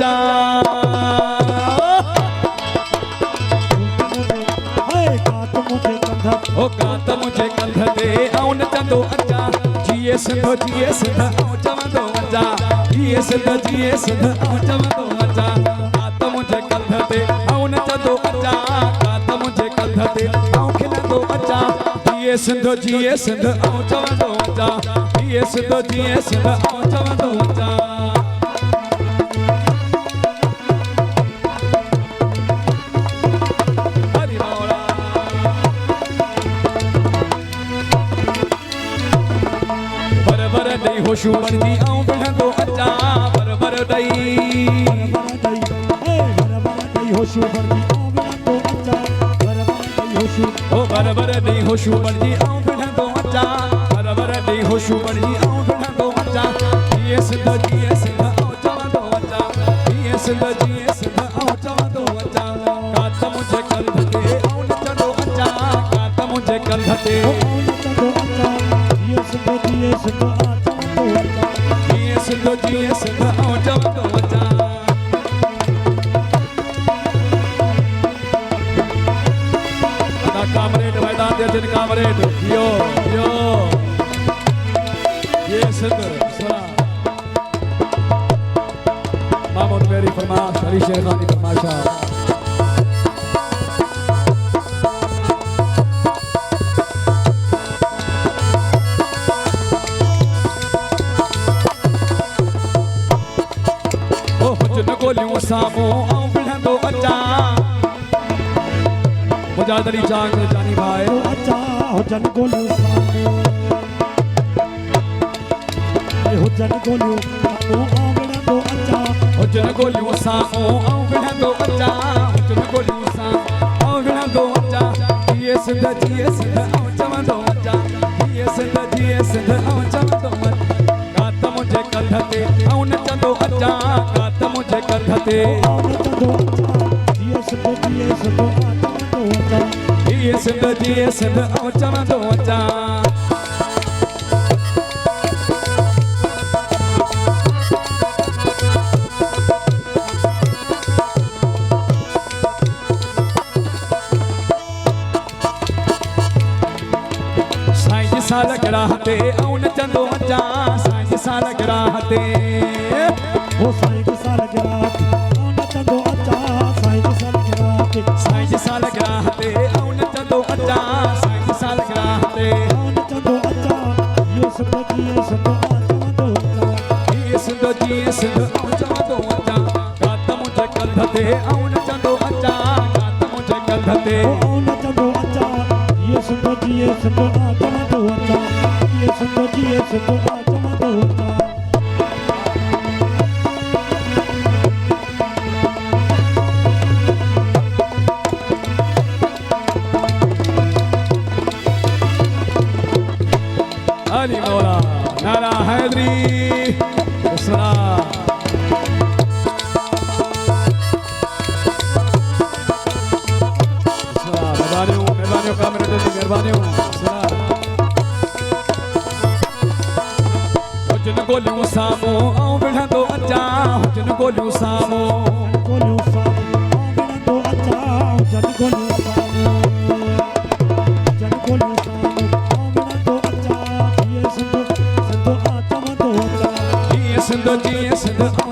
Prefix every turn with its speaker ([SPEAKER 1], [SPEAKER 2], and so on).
[SPEAKER 1] अचा ओ कात मुझे कंध ते आउं नचंदो अचा जिए सिंध आउं चवंदो अचा जिए सिंध आउं चवंदो अचा कात मुझे कंध ते आउं नचंदो अचा कात मुझे कंध ते आउं खिलंदो अचा जिए सिंध आउं चवंदो अचा जिए सिंध आउं चवंदो अचा होशू बणजी आऊं बिहंदो अचा बर दई होशू बणजी आऊं बिहंदो अचा बर दई होशू बणजी आऊं बिहंदो अचा बर दई होशू बणजी आऊं बिहंदो अचा जिए सिंध आऊं चवंदो अचा जिए सिंध आऊं चवंदो अचा कात मुझे कंध ते आऊं नचंदो अचा कात मुझे कंध ते आऊं नचंदो अचा जिए सिंध जिए सिंध आऊं चवंदो अचा कामरेड मैदान दे जिन कामरेड यो ये सिंध सुना मामूद मेरी फरमाश अली शेर खानी फरमाशा गोलियों सामो आऊं बिहंदो अचा मुजादरी चांग जानी भाई अचा हुजन गोलियों सामो हुजन गोलियों सामो आऊं बिहंदो अचा हुजन गोलियों सामो आऊं बिहंदो अचा हुजन गोलियों सामो आऊं बिहंदो अचा जिए सिंध आऊं चवंदो अचा जिए सिंध आऊं चवंदो अचा कात मुझे कंध ते आऊं नचंदो अचा कात मुझे कंध ते आऊं नचंदो अचा जिए सिंध आऊं चवंदो अचा साईं साल ग्राह ते आऊं नचंदो अचा साईं साल ग्राह ते ओ साईं साल ग्राह ते आऊं नचंदो अचा साईं साल ग्राह ते आऊं नचंदो अचा साईं साल ग्राह ते आऊं नचंदो अचा जिए सिंध आऊं चवंदो अचा कात मुझे कंध ते आऊं नचंदो अचा कात मुझे कंध ते आऊं नचंदो अचा जिए सिंध आऊं चवंदो अचा जिए सिंध आऊं चवंदो अचा अली मौला नारा हैदरी सुना मेहरबानियों कामरेड जी मेहरबानियों सुना हुजन गोलियों सामो आऊं बिहंदो अचा हुजन गोलियों सामो आऊं बिहंदो अचा हुजन गोलियों सामो हुजन गोलियों सामो आऊं बिहंदो अचा जिए सिंध आऊं चवंदो अचा जिए सिंध